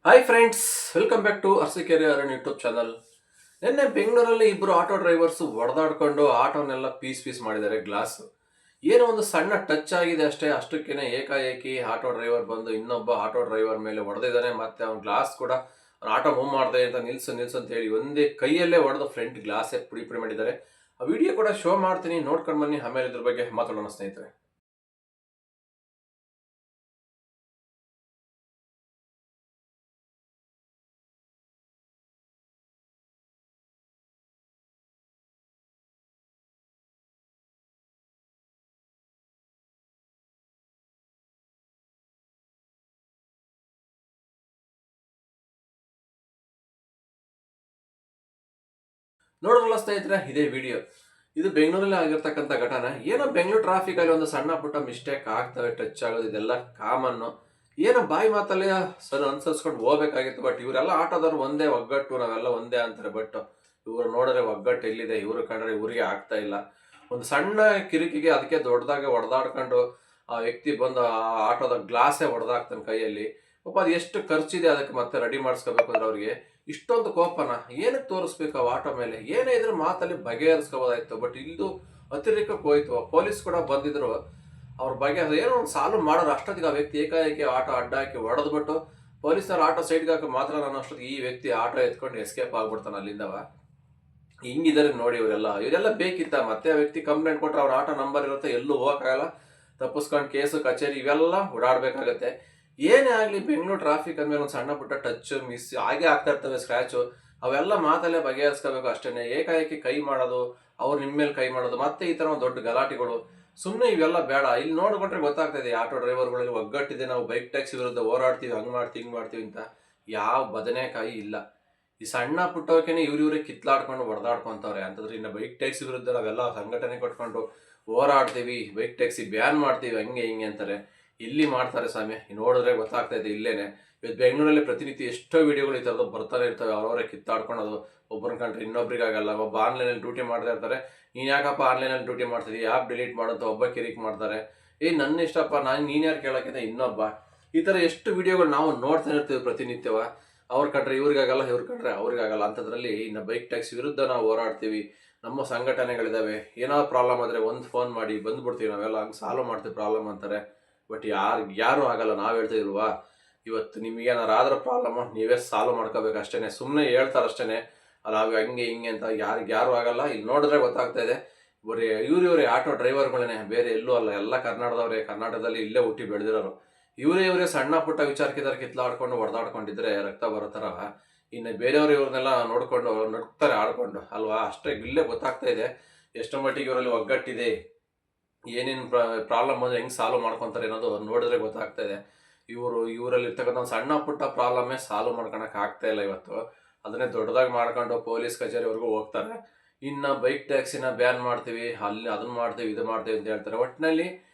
Hi friends, welcome back to Arsikere Aranya YouTube channel. ನಿನ್ನೆ ಬೆಂಗಳೂರಲ್ಲಿ ಇಬ್ಬರು ಆಟೋ ಡ್ರೈವರ್ಸ್ ಹೊಡೆದಾಡ್ಕೊಂಡು ಆಟೋನೆಲ್ಲ ಪೀಸ್ ಪೀಸ್ ಮಾಡಿದ್ದಾರೆ. ಗ್ಲಾಸ್ ಏನೋ ಒಂದು ಸಣ್ಣ ಟಚ್ ಆಗಿದೆ ಅಷ್ಟೇ. ಅಷ್ಟಕ್ಕೇನೆ ಏಕಾಏಕಿ ಆಟೋ ಡ್ರೈವರ್ ಬಂದು ಇನ್ನೊಬ್ಬ ಆಟೋ ಡ್ರೈವರ್ ಮೇಲೆ ಹೊಡೆದಿದ್ದಾನೆ. ಮತ್ತೆ ಅವ್ನ ಗ್ಲಾಸ್ ಕೂಡ ಅವ್ನ ಆಟೋ ಮೂವ್ ಮಾಡಿದೆ ಅಂತ ನಿಲ್ಸು ನಿಲ್ಸು ಅಂತ ಹೇಳಿ ಒಂದೇ ಕೈಯಲ್ಲೇ ಹೊಡೆದು ಫ್ರಂಟ್ ಗ್ಲಾಸೇ ಪುಡಿ ಪುಡಿ ಮಾಡಿದ್ದಾರೆ. ಆ ವಿಡಿಯೋ ಕೂಡ ಶೋ ಮಾಡ್ತೀನಿ, ನೋಡ್ಕೊಂಡು ಬನ್ನಿ. ಆಮೇಲೆ ಇದ್ರ ಬಗ್ಗೆ ಮಾತಾಡೋಣ ಸ್ನೇಹಿತರೆ. ನೋಡೋರಲ್ಲ ಸ್ನೇಹಿತರೆ, ಇದೇ ವಿಡಿಯೋ. ಇದು ಬೆಂಗಳೂರಲ್ಲಿ ಆಗಿರ್ತಕ್ಕಂಥ ಘಟನೆ. ಏನೋ ಬೆಂಗಳೂರು ಟ್ರಾಫಿಕ್ ಅಲ್ಲಿ ಒಂದು ಸಣ್ಣ ಪುಟ್ಟ ಮಿಸ್ಟೇಕ್ ಆಗ್ತವೆ, ಟಚ್ ಆಗೋದು ಇದೆಲ್ಲ ಕಾಮನ್ನು. ಏನೋ ಬಾಯಿ ಮಾತಲ್ಲಿ ಸರ್ ಅನ್ಸರ್ಸ್ಕೊಂಡು ಹೋಗ್ಬೇಕಾಗಿತ್ತು. ಬಟ್ ಇವರೆಲ್ಲ ಆಟೋದವ್ರು ಒಂದೇ ಒಗ್ಗಟ್ಟು, ನಾವೆಲ್ಲ ಒಂದೇ ಅಂತಾರೆ. ಬಟ್ ಇವರು ನೋಡಿದ್ರೆ ಒಗ್ಗಟ್ಟು ಎಲ್ಲಿದೆ, ಇವರು ಕಂಡ್ರೆ ಇವರಿಗೆ ಆಗ್ತಾ ಇಲ್ಲ. ಒಂದು ಸಣ್ಣ ಕಿರಿಕಿಗೆ ಅದಕ್ಕೆ ದೊಡ್ಡದಾಗಿ ಹೊಡೆದಾಡ್ಕೊಂಡು ಆ ವ್ಯಕ್ತಿ ಬಂದು ಆ ಆಟೋದ ಗ್ಲಾಸೇ ಹೊಡೆದಾಕ್ತಾನೆ ಕೈಯಲ್ಲಿ. ಪಾಪ ಅದು ಎಷ್ಟು ಖರ್ಚಿದೆ ಅದಕ್ಕೆ ಮತ್ತೆ ರೆಡಿ ಮಾಡಿಸ್ಕೋಬೇಕು ಅಂದ್ರೆ ಅವ್ರಿಗೆ ಇಷ್ಟೊಂದು ಕೋಪನ ಏನಕ್ಕೆ ತೋರಿಸ್ಬೇಕು ಆ ಆಟೋ ಮೇಲೆ? ಏನೇ ಇದ್ರೆ ಮಾತಲ್ಲಿ ಬಗೆಹರಿಸ್ಕೋಬೋದಾಯ್ತು. ಬಟ್ ಇದು ಅತಿರೇಕಕ್ಕೆ ಹೋಯ್ತು. ಪೊಲೀಸ್ ಕೂಡ ಬಂದಿದ್ರು, ಅವ್ರ ಬಗ್ಗೆ ಏನೋ ಒಂದು ಸಾಲ್ವ್ ಮಾಡೋರು. ಅಷ್ಟೊತ್ತಿಗೆ ಆ ವ್ಯಕ್ತಿ ಏಕಾಏಕಿ ಆಟೋ ಅಡ್ಡ ಹಾಕಿ ಹೊಡೆದ್ಬಿಟ್ಟು ಪೊಲೀಸರು ಆಟೋ ಸೈಡ್ಗೆ ಹಾಕಿ ಮಾತ್ರ ನಾನು ಅಷ್ಟೊತ್ತಿಗೆ ಈ ವ್ಯಕ್ತಿ ಆಟೋ ಎತ್ಕೊಂಡು ಎಸ್ಕೇಪ್ ಆಗ್ಬಿಡ್ತಾನೆ ಅಲ್ಲಿಂದವ. ಹಿಂಗಿದ್ದಾರೆ ನೋಡಿ ಇವರೆಲ್ಲ ಬೇಕಿತ್ತ? ಮತ್ತೆ ಆ ವ್ಯಕ್ತಿ ಕಂಪ್ಲೇಂಟ್ ಕೊಟ್ಟರೆ ಅವ್ರ ಆಟೋ ನಂಬರ್ ಇರುತ್ತೆ, ಎಲ್ಲೂ ಹೋಗಕ್ಕಾಗಲ್ಲ. ತಪ್ಪಿಸ್ಕೊಂಡು ಕೇಸು ಕಚೇರಿ ಇವೆಲ್ಲ ಓಡಾಡ್ಬೇಕಾಗತ್ತೆ. ಏನೇ ಆಗಲಿ ಬೆಂಗಳೂರು ಟ್ರಾಫಿಕ್ ಅಂದಮೇಲೆ ಒಂದು ಸಣ್ಣ ಪುಟ್ಟ ಟಚ್ ಮಿಸ್ ಹಾಗೆ ಆಗ್ತಾ ಇರ್ತವೆ, ಸ್ಕ್ರ್ಯಾಚು. ಅವೆಲ್ಲ ಮಾತಲ್ಲೇ ಬಗೆಹರಿಸ್ಕೋಬೇಕು ಅಷ್ಟೇ. ಏಕಾಏಕಿ ಕೈ ಮಾಡೋದು, ಅವ್ರು ನಿಮ್ಮ ಮೇಲೆ ಕೈ ಮಾಡೋದು, ಮತ್ತೆ ಈ ಥರ ಒಂದು ದೊಡ್ಡ ಗಲಾಟೆಗಳು ಸುಮ್ಮನೆ ಇವೆಲ್ಲ ಬೇಡ. ಇಲ್ಲಿ ನೋಡ್ಕೊಂಡ್ರೆ ಗೊತ್ತಾಗ್ತಾ ಇದೆ ಆಟೋ ಡ್ರೈವರ್ಗಳಲ್ಲಿ ಒಗ್ಗಟ್ಟಿದೆ. ನಾವು ಬೈಕ್ ಟ್ಯಾಕ್ಸಿ ವಿರುದ್ಧ ಹೋರಾಡ್ತೀವಿ, ಹಂಗೆ ಮಾಡ್ತೀವಿ ಹಿಂಗೆ ಮಾಡ್ತೀವಿ ಅಂತ. ಯಾವ ಬದನೆಕಾಯಿ ಇಲ್ಲ. ಈ ಸಣ್ಣ ಪುಟ್ಟವಕ್ಕೇನೆ ಇವ್ರೇ ಕಿತ್ಲಾಡ್ಕೊಂಡು ಹೊಡೆದಾಡ್ಕೊಂತವ್ರೆ ಅಂತಂದ್ರೆ ಇನ್ನು ಬೈಕ್ ಟ್ಯಾಕ್ಸಿ ವಿರುದ್ಧ ನಾವೆಲ್ಲ ಸಂಘಟನೆ ಕೊಟ್ಕೊಂಡು ಹೋರಾಡ್ತೀವಿ, ಬೈಕ್ ಟ್ಯಾಕ್ಸಿ ಬ್ಯಾನ್ ಮಾಡ್ತೀವಿ, ಹಂಗೆ ಹಿಂಗೆ ಅಂತಾರೆ. ಇಲ್ಲಿ ಮಾಡ್ತಾರೆ ಸ್ವಾಮಿ, ನೋಡಿದ್ರೆ ಗೊತ್ತಾಗ್ತಾ ಇದೆ ಇಲ್ಲೇನೆ. ಇವತ್ತು ಬೆಂಗಳೂರಲ್ಲಿ ಪ್ರತಿನಿತ್ಯ ಎಷ್ಟೋ ವಿಡಿಯೋಗಳು ಈ ಥರದ್ದು ಬರ್ತಾನೆ ಇರ್ತವೆ. ಅವರವರೇ ಕಿತ್ತಾಡ್ಕೊಳೋದು, ಒಬ್ಬರನ್ನ ಕಂಡ್ರೆ ಇನ್ನೊಬ್ರಿಗಾಗಲ್ಲ. ಒಬ್ಬ ಆನ್ಲೈನಲ್ಲಿ ಡ್ಯೂಟಿ ಮಾಡ್ತಾ ಇರ್ತಾರೆ, ನೀನು ಯಾಕಪ್ಪ ಆನ್ಲೈನಲ್ಲಿ ಡ್ಯೂಟಿ ಮಾಡ್ತಿದ್ದೀವಿ, ಆ್ಯಪ್ ಡಿಲೀಟ್ ಮಾಡೋಂಥ ಒಬ್ಬ ಕಿರಿಕ್ ಮಾಡ್ತಾರೆ. ನನ್ನ ಇಷ್ಟಪ್ಪ, ನೀನು ಯಾರು ಕೇಳೋಕ್ಕಿಂತ ಇನ್ನೊಬ್ಬ. ಈ ಥರ ಎಷ್ಟು ವಿಡಿಯೋಗಳು ನಾವು ನೋಡ್ತಾನೆ ಇರ್ತೀವಿ ಪ್ರತಿನಿತ್ಯವ. ಅವ್ರ ಕಂಡ್ರೆ ಇವ್ರಿಗಾಗಲ್ಲ, ಇವ್ರ ಕಂಡ್ರೆ ಅವ್ರಿಗಾಗಲ್ಲ ಅಂತದ್ರಲ್ಲಿ ಇನ್ನು ಬೈಕ್ ಟ್ಯಾಕ್ಸಿ ವಿರುದ್ಧ ನಾವು ಹೋರಾಡ್ತೀವಿ. ನಮ್ಮ ಸಂಘಟನೆಗಳಿದ್ದಾವೆ. ಏನಾದ್ರು ಪ್ರಾಬ್ಲಮ್ ಆದರೆ ಒಂದು ಫೋನ್ ಮಾಡಿ ಬಂದ್ಬಿಡ್ತೀವಿ ನಾವೆಲ್ಲ, ಹಂಗೆ ಸಾಲ್ವ್ ಮಾಡ್ತೀವಿ ಪ್ರಾಬ್ಲಮ್ ಅಂತಾರೆ. ಬಟ್ ಯಾರೂ ಆಗಲ್ಲ. ನಾವು ಹೇಳ್ತಿಲ್ವಾ, ಇವತ್ತು ನಿಮಗೇನಾರು ಆದ್ರೆ ಪ್ರಾಬ್ಲಮ್ಮು ನೀವೇ ಸಾಲ್ವ್ ಮಾಡ್ಕೋಬೇಕು ಅಷ್ಟೇ. ಸುಮ್ಮನೆ ಹೇಳ್ತಾರೆ ಅಷ್ಟೇ, ಅಲ್ಲ ಹಂಗೆ ಹಿಂಗೆ ಅಂತ. ಯಾರು ಆಗಲ್ಲ. ಇಲ್ಲಿ ನೋಡಿದ್ರೆ ಗೊತ್ತಾಗ್ತಾ ಇದೆ. ಬರೀ ಇವರೇ ಆಟೋ ಡ್ರೈವರ್ಗಳೇ, ಬೇರೆ ಎಲ್ಲೂ ಅಲ್ಲ. ಎಲ್ಲ ಕರ್ನಾಟಕದವ್ರೆ, ಕರ್ನಾಟಕದಲ್ಲಿ ಇಲ್ಲೇ ಹುಟ್ಟಿ ಬೆಳೆದಿರೋರು. ಇವರೇ ಸಣ್ಣ ಪುಟ್ಟ ವಿಚಾರಕ್ಕಿದ್ದಾರೆ ಕಿತ್ಲಾಡ್ಕೊಂಡು ಹೊಡೆದಾಡ್ಕೊಂಡಿದ್ರೆ ರಕ್ತ ಬರೋ ಥರ. ಇನ್ನು ಬೇರೆಯವರು ಇವ್ರನ್ನೆಲ್ಲ ನೋಡ್ಕೊಂಡು ನಡ್ತಾರೆ ಆಡ್ಕೊಂಡು ಅಲ್ವಾ. ಅಷ್ಟೇ ಇಲ್ಲೇ ಗೊತ್ತಾಗ್ತಾ ಇದೆ ಎಷ್ಟೋ ಮಟ್ಟಿಗೆ ಇವರಲ್ಲಿ ಒಗ್ಗಟ್ಟಿದೆ. ಏನೇನು ಪ್ರಾಬ್ಲಮ್ ಬಂದರೆ ಹೆಂಗೆ ಸಾಲ್ವ್ ಮಾಡ್ಕೊತಾರೆ ಅನ್ನೋದು ನೋಡಿದ್ರೆ ಗೊತ್ತಾಗ್ತಾ ಇದೆ. ಇವರಲ್ಲಿ ಇರ್ತಕ್ಕಂಥ ಸಣ್ಣ ಪುಟ್ಟ ಪ್ರಾಬ್ಲಮ್ಮೇ ಸಾಲ್ವ್ ಮಾಡ್ಕೊಳಕ್ಕೆ ಆಗ್ತಾ ಇಲ್ಲ ಇವತ್ತು. ಅದನ್ನೇ ದೊಡ್ಡದಾಗಿ ಮಾಡ್ಕೊಂಡು ಪೊಲೀಸ್ ಕಚೇರಿವರೆಗೂ ಹೋಗ್ತಾರೆ. ಇನ್ನು ಬೈಕ್ ಟ್ಯಾಕ್ಸಿನ ಬ್ಯಾನ್ ಮಾಡ್ತೀವಿ, ಅಲ್ಲಿ ಅದನ್ನ ಮಾಡ್ತೀವಿ ಇದು ಮಾಡ್ತೀವಿ ಅಂತ ಹೇಳ್ತಾರೆ. ಒಟ್ಟಿನಲ್ಲಿ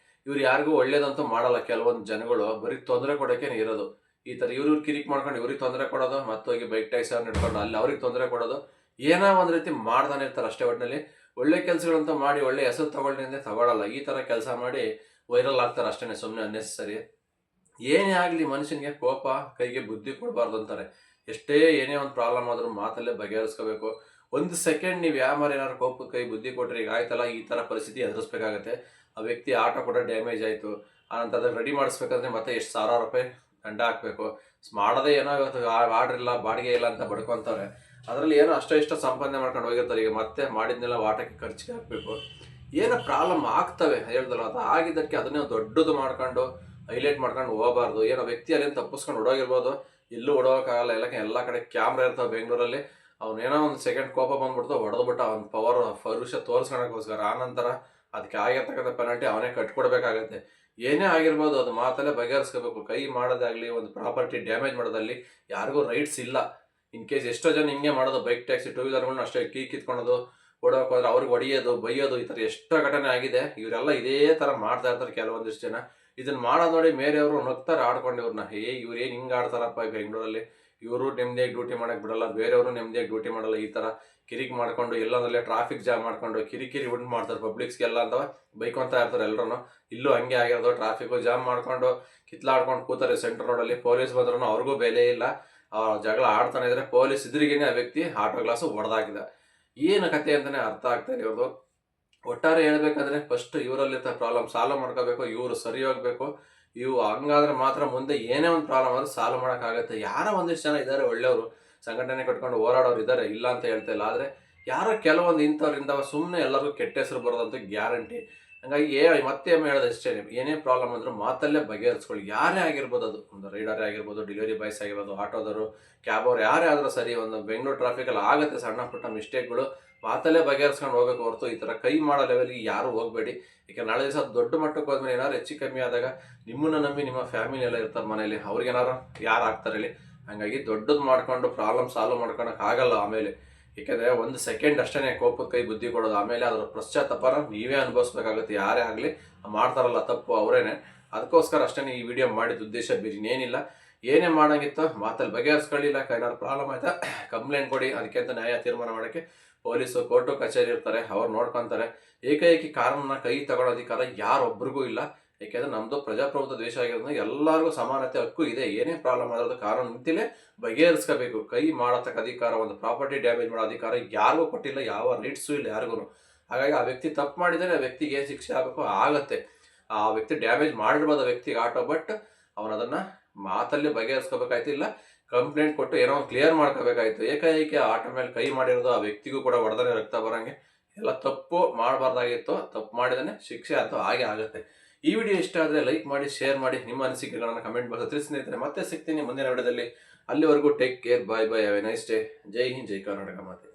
ಇವ್ರು ಯಾರಿಗೂ ಒಳ್ಳೇದಂತೂ ಮಾಡಲ್ಲ. ಕೆಲವೊಂದು ಜನಗಳು ಬರೀ ತೊಂದರೆ ಕೊಡೋಕೆ ಇರೋದು. ಈ ಥರ ಇವ್ರಿಗೆ ಕಿರಿಕ್ ಮಾಡ್ಕೊಂಡು ಇವ್ರಿಗೆ ತೊಂದರೆ ಕೊಡೋದು, ಮತ್ತೋಗಿ ಬೈಕ್ ಟ್ಯಾಕ್ಸಿ ಅವ್ರನ್ನ ಇಟ್ಕೊಂಡು ಅಲ್ಲಿ ಅವ್ರಿಗೆ ತೊಂದರೆ ಕೊಡೋದು, ಏನೋ ಒಂದು ರೀತಿ ಮಾಡ್ತಾನೆ ಇರ್ತಾರೆ ಅಷ್ಟೇ. ಒಟ್ಟಿನಲ್ಲಿ ಒಳ್ಳೆ ಕೆಲಸಗಳಂತ ಮಾಡಿ ಒಳ್ಳೆ ಹೆಸರು ತಗೊಳ್ಳಿ ಅಂದರೆ ತಗೊಳ್ಳಲ್ಲ. ಈ ಥರ ಕೆಲಸ ಮಾಡಿ ವೈರಲ್ ಆಗ್ತಾರೆ ಅಷ್ಟೇ, ಸುಮ್ಮನೆ ಅನ್ನೆಸರಿ. ಏನೇ ಆಗಲಿ ಮನುಷ್ಯನಿಗೆ ಕೋಪ ಕೈಗೆ ಬುದ್ಧಿ ಕೊಡಬಾರ್ದು ಅಂತಾರೆ. ಏನೇ ಒಂದು ಪ್ರಾಬ್ಲಮ್ ಆದರೂ ಮಾತಲ್ಲೇ ಬಗೆಹರಿಸ್ಕೋಬೇಕು. ಒಂದು ಸೆಕೆಂಡ್ ನೀವು ಯಾರು ಏನಾದ್ರು ಕೋಪಕ್ಕೆ ಕೈ ಬುದ್ಧಿ ಕೊಟ್ಟರೆ ಈಗ ಆಯ್ತಲ್ಲ, ಈ ಥರ ಪರಿಸ್ಥಿತಿ ಎದುರಿಸ್ಬೇಕಾಗತ್ತೆ. ಆ ವ್ಯಕ್ತಿ ಆಟೋ ಕೂಡ ಡ್ಯಾಮೇಜ್ ಆಯಿತು, ಅದನ್ನು ರೆಡಿ ಮಾಡಿಸ್ಬೇಕಂದ್ರೆ ಮತ್ತೆ ಎಷ್ಟು ಸಾವಿರಾರು ರೂಪಾಯಿ ದಂಡ ಹಾಕಬೇಕು. ಮಾಡೋದೇ ಏನೋ ಇವತ್ತು ಆರ್ಡ್ರ್ ಇಲ್ಲ, ಬಾಡಿಗೆ ಇಲ್ಲ ಅಂತ ಬಡ್ಕೊತಾರೆ. ಅದರಲ್ಲಿ ಏನೋ ಇಷ್ಟ ಸಂಪಾದನೆ ಮಾಡ್ಕೊಂಡು ಹೋಗಿರ್ತಾರೆ. ಈಗ ಮತ್ತೆ ಮಾಡಿದ್ನೆಲ್ಲ ಆಟಕ್ಕೆ ಖರ್ಚಿಗೆ ಹಾಕಬೇಕು. ಏನೋ ಪ್ರಾಬ್ಲಮ್ ಆಗ್ತವೆ ಹೇಳ್ದಲ್ಲ, ಅದು ಆಗಿದ್ದಕ್ಕೆ ಅದನ್ನೇ ದೊಡ್ಡದು ಮಾಡ್ಕೊಂಡು ಹೈಲೈಟ್ ಮಾಡ್ಕೊಂಡು ಹೋಗಬಾರ್ದು. ಏನೋ ವ್ಯಕ್ತಿ ಅಲ್ಲಿಂದ ತಪ್ಪಿಸ್ಕೊಂಡು ಹೊಡೋಗಿರ್ಬೋದು, ಎಲ್ಲೂ ಹೊಡೋಕ್ಕಾಗಲ್ಲ. ಎಲ್ಲ ಕಡೆ ಕ್ಯಾಮ್ರಾ ಇರ್ತಾವೆ ಬೆಂಗಳೂರಲ್ಲಿ. ಅವನೇನೋ ಒಂದು ಸೆಕೆಂಡ್ ಕೋಪ ಬಂದ್ಬಿಡ್ತು, ಹೊಡೆದ್ಬಿಟ್ಟು ಅವ್ನ ಪರುಷ ತೋರಿಸ್ಕೊಳಕ್ಕೋಸ್ಕರ. ಆನಂತರ ಅದಕ್ಕೆ ಆಗಿರ್ತಕ್ಕಂಥ ಪೆನಾಲ್ಟಿ ಅವನೇ ಕಟ್ಕೊಡ್ಬೇಕಾಗತ್ತೆ. ಏನೇ ಆಗಿರ್ಬೋದು ಅದು ಮಾತಲ್ಲೇ ಬಗೆಹರಿಸ್ಕೋಬೇಕು. ಕೈ ಮಾಡೋದಾಗಲಿ, ಒಂದು ಪ್ರಾಪರ್ಟಿ ಡ್ಯಾಮೇಜ್ ಮಾಡೋದಲ್ಲಿ ಯಾರಿಗೂ ರೈಟ್ಸ್ ಇಲ್ಲ. ಇನ್ ಕೇಸ್ ಎಷ್ಟೋ ಜನ ಹಿಂಗೆ ಮಾಡೋದು, ಬೈಕ್ ಟ್ಯಾಕ್ಸಿ ಟೂ ವೀಲರ್ಗಳನ್ನ ಅಷ್ಟೇ ಕೀ ಕಿತ್ಕೊಳೋದು, ಓಡೋಕೆ ಹೋದ್ರೆ ಅವ್ರಿಗೆ ಹೊಡಿಯೋದು, ಬೈಯೋದು, ಈ ಥರ ಎಷ್ಟೋ ಘಟನೆ ಆಗಿದೆ. ಇವರೆಲ್ಲ ಇದೇ ಥರ ಮಾಡ್ತಾ ಇರ್ತಾರೆ ಕೆಲವೊಂದಿಷ್ಟು ಜನ. ಇದನ್ನು ಮಾಡೋದು ನೋಡಿ ಮೇರೆಯವರು ನಗ್ತಾರೆ ಆಡ್ಕೊಂಡು ಇವ್ರನ್ನ. ಇವ್ರು ಏನು ಹಿಂಗೆ ಆಡ್ತಾರಪ್ಪ ಬೆಂಗಳೂರಲ್ಲಿ, ಇವರು ನೆಮ್ಮದಿಯಾಗಿ ಡ್ಯೂಟಿ ಮಾಡೋಕ್ಕೆ ಬಿಡಲ್ಲ, ಬೇರೆಯವರು ನೆಮ್ಮದಿಯಾಗಿ ಡ್ಯೂಟಿ ಮಾಡಲ್ಲ. ಈ ಥರ ಕಿರಿಕ್ ಮಾಡ್ಕೊಂಡು ಎಲ್ಲದರಲ್ಲೇ ಟ್ರಾಫಿಕ್ ಜಾಮ್ ಮಾಡ್ಕೊಂಡು ಕಿರಿಕಿರಿ ಉಂಟು ಮಾಡ್ತಾರೆ ಪಬ್ಲಿಕ್ಸ್ಗೆಲ್ಲ ಅಂತ ಬೈಕೊಂತ ಇರ್ತಾರೆ ಎಲ್ಲರೂ. ಇಲ್ಲೂ ಹಂಗೆ ಆಗಿರೋದು, ಟ್ರಾಫಿಕ್ ಜಾಮ್ ಮಾಡ್ಕೊಂಡು ಕಿತ್ಲಾಡ್ಕೊಂಡು ಕೂತಾರೆ ಸೆಂಟ್ರ್ ರೋಡಲ್ಲಿ. ಪೊಲೀಸ್ ಬಂದ್ರೂ ಅವ್ರಿಗೂ ಬೆಲೆ ಇಲ್ಲ. ಜಗಳ ಆಡ್ತಾನೆ ಇದ್ರೆ ಪೊಲೀಸ್ ಎದುರಿಗೇನೆ ಆ ವ್ಯಕ್ತಿ ಆಟೋ ಗ್ಲಾಸು ಹೊಡೆದಾಕಿದ. ಏನು ಕತೆ ಅಂತಾನೆ ಅರ್ಥ ಆಗ್ತಾ ಇಲ್ಲ ಇವ್ರದ್ದು. ಒಟ್ಟಾರೆ ಹೇಳ್ಬೇಕಂದ್ರೆ ಫಸ್ಟ್ ಇವರಲ್ಲಿ ಪ್ರಾಬ್ಲಮ್ ಸಾಲ್ವ್ ಮಾಡ್ಕೋಬೇಕು, ಇವರು ಸರಿ ಹೋಗ್ಬೇಕು. ಇವು ಹಂಗಾದ್ರೆ ಮಾತ್ರ ಮುಂದೆ ಏನೇ ಒಂದು ಪ್ರಾಬ್ಲಮ್ ಆದ್ರೂ ಸಾಲ್ವ್ ಮಾಡೋಕ್ಕಾಗತ್ತೆ. ಯಾರೋ ಒಂದಿಷ್ಟು ಜನ ಇದ್ದಾರೆ ಒಳ್ಳೆಯವರು, ಸಂಘಟನೆ ಕಟ್ಕೊಂಡು ಹೋರಾಡೋರು ಇದ್ದಾರೆ, ಇಲ್ಲ ಅಂತ ಹೇಳ್ತಾ ಇಲ್ಲ. ಆದರೆ ಯಾರೋ ಕೆಲವೊಂದು ಇಂಥವ್ರಿಂದ ಸುಮ್ಮನೆ ಎಲ್ಲರಿಗೂ ಕೆಟ್ಟ ಹೆಸರು ಬರೋದಂತೂ ಗ್ಯಾರಂಟಿ. ಹಂಗಾಗಿ ಮತ್ತೆ ಹೇಳೋದು ಅಷ್ಟೇ, ಏನೇ ಪ್ರಾಬ್ಲಮ್ ಅಂದರೂ ಮಾತಲ್ಲೇ ಬಗೆಹರಿಸ್ಕೊಳ್ಳಿ. ಯಾರೇ ಆಗಿರ್ಬೋದು, ಅದು ಒಂದು ರೈಡರೇ ಆಗಿರ್ಬೋದು, ಡೆಲಿವರಿ ಬಾಯ್ಸ್ ಆಗಿರ್ಬೋದು, ಆಟೋದವರು, ಕ್ಯಾಬ್ ಅವ್ರು ಯಾರೇ ಆದರೂ ಸರಿ, ಒಂದು ಬೆಂಗಳೂರು ಟ್ರಾಫಿಕಲ್ಲಿ ಆಗುತ್ತೆ ಸಣ್ಣ ಪುಟ್ಟ ಮಿಸ್ಟೇಕ್ಗಳು, ಮಾತಲ್ಲೇ ಬಗೆಹರಿಸ್ಕೊಂಡು ಹೋಗಬೇಕು ಹೊರತು ಈ ಥರ ಕೈ ಮಾಡೋ ಲೆವೆಲ್ಗೆ ಯಾರು ಹೋಗಬೇಡಿ. ಈಗ ನಾಳೆ ದಿವಸ ದೊಡ್ಡ ಮಟ್ಟಕ್ಕೆ ಹೋದ್ಮೇಲೆ ಏನಾದ್ರು ಹೆಚ್ಚು ಕಮ್ಮಿ ಆದಾಗ ನಿಮ್ಮನ್ನು ನಂಬಿ ನಿಮ್ಮ ಫ್ಯಾಮಿಲಿ ಎಲ್ಲ ಇರ್ತಾರೆ ಮನೇಲಿ, ಅವ್ರಿಗೇನಾರು ಯಾರು ಆಗ್ತಾರೆ ಹೇಳಿ. ಹಾಗಾಗಿ ದೊಡ್ಡದು ಮಾಡ್ಕೊಂಡು ಪ್ರಾಬ್ಲಮ್ ಸಾಲ್ವ್ ಮಾಡ್ಕೊಳಕ್ಕೆ ಆಗಲ್ಲ ಆಮೇಲೆ. ಏಕೆಂದರೆ ಒಂದು ಸೆಕೆಂಡ್ ಅಷ್ಟೇ ಕೋಪದ ಕೈ ಬುದ್ಧಿ ಕೊಡೋದು, ಆಮೇಲೆ ಅದರ ಪಶ್ಚಾತ್ತಾಪನ ನೀವೇ ಅನುಭವಿಸ್ಬೇಕಾಗುತ್ತೆ. ಯಾರೇ ಆಗಲಿ ಮಾಡ್ತಾರಲ್ಲ ತಪ್ಪು ಅವರೇನೆ. ಅದಕ್ಕೋಸ್ಕರ ಅಷ್ಟೇ ಈ ವಿಡಿಯೋ ಮಾಡಿದ ಉದ್ದೇಶ ಬೇರೆ ಇನ್ನೇನಿಲ್ಲ. ಏನೇ ಮಾಡೋಂಗಿತ್ತು ಮಾತಲ್ಲಿ ಬಗೆಹರಿಸ್ಕೊಳ್ಳಿಲ್ಲ, ಏನಾದ್ರು ಪ್ರಾಬ್ಲಮ್ ಆಯ್ತಾ ಕಂಪ್ಲೇಂಟ್ ಕೊಡಿ. ಅದಕ್ಕೆ ಅಂತ ನ್ಯಾಯ ತೀರ್ಮಾನ ಮಾಡೋಕ್ಕೆ ಪೊಲೀಸು, ಕೋರ್ಟು, ಕಚೇರಿ ಇರ್ತಾರೆ, ಅವ್ರು ನೋಡ್ಕೊತಾರೆ. ಏಕಾಏಕಿ ಕಾನೂನನ್ನ ಕೈ ತಗೊಳ್ಳೋ ಅಧಿಕಾರ ಯಾರೊಬ್ರಿಗೂ ಇಲ್ಲ. ಏಕೆಂದರೆ ನಮ್ಮದು ಪ್ರಜಾಪ್ರಭುತ್ವ ದೇಶ ಆಗಿರೋದ್ರಿಂದ ಎಲ್ಲರಿಗೂ ಸಮಾನತೆ ಹಕ್ಕು ಇದೆ. ಏನೇ ಪ್ರಾಬ್ಲಮ್ ಆದ್ರೂ ಕಾನೂನು ಮಿತಿಲೇ ಬಗೆಹರಿಸ್ಕೋಬೇಕು. ಕೈ ಮಾಡತಕ್ಕ ಅಧಿಕಾರ, ಒಂದು ಪ್ರಾಪರ್ಟಿ ಡ್ಯಾಮೇಜ್ ಮಾಡೋ ಅಧಿಕಾರ ಯಾರಿಗೂ ಕೊಟ್ಟಿಲ್ಲ, ಯಾವ ರೈಟ್ಸು ಇಲ್ಲ ಯಾರಿಗೂ. ಹಾಗಾಗಿ ಆ ವ್ಯಕ್ತಿ ತಪ್ಪು ಮಾಡಿದರೆ ಆ ವ್ಯಕ್ತಿಗೆ ಏನು ಶಿಕ್ಷೆ ಆಗಬೇಕು ಆಗುತ್ತೆ. ಆ ವ್ಯಕ್ತಿ ಡ್ಯಾಮೇಜ್ ಮಾಡಿರ್ಬೋದು ಆ ವ್ಯಕ್ತಿಗೆ ಆಟೋ, ಬಟ್ ಅವನು ಅದನ್ನು ಮಾತಲ್ಲಿ ಬಗೆಹರಿಸ್ಕೋಬೇಕಾಯ್ತು, ಇಲ್ಲ ಕಂಪ್ಲೇಂಟ್ ಕೊಟ್ಟು ಏನೋ ಒಂದು ಕ್ಲಿಯರ್ ಮಾಡ್ಕೋಬೇಕಾಯ್ತು. ಏಕಾಏಕಿ ಆಟೋ ಮೇಲೆ ಕೈ ಮಾಡಿರೋದು ಆ ವ್ಯಕ್ತಿಗೂ ಕೂಡ ಹೊಡೆದ್ರೆ ರಕ್ತ ಬರೋಂಗೆ ಎಲ್ಲ ತಪ್ಪು ಮಾಡಬಾರ್ದಾಗಿತ್ತು. ತಪ್ಪು ಮಾಡಿದಾನೆ ಶಿಕ್ಷೆ ಅಥವಾ ಹಾಗೆ ಆಗುತ್ತೆ. ಈ ವಿಡಿಯೋ ಇಷ್ಟ ಆದರೆ ಲೈಕ್ ಮಾಡಿ, ಶೇರ್ ಮಾಡಿ, ನಿಮ್ಮ ಅನಿಸಿಕೆಗಳನ್ನು ಕಮೆಂಟ್ ಬಾಕ್ಸ್ ತಿಳಿಸಿ ಸ್ನೇಹಿತರೆ. ಮತ್ತೆ ಸಿಗ್ತೀನಿ ಮುಂದಿನ ವಿಡಿಯೋದಲ್ಲಿ. ಅಲ್ಲಿವರೆಗೂ take care, bye bye, have a nice day. ಜೈ ಹಿಂದ್, ಜೈ ಕರ್ನಾಟಕ ಮಾತೆ.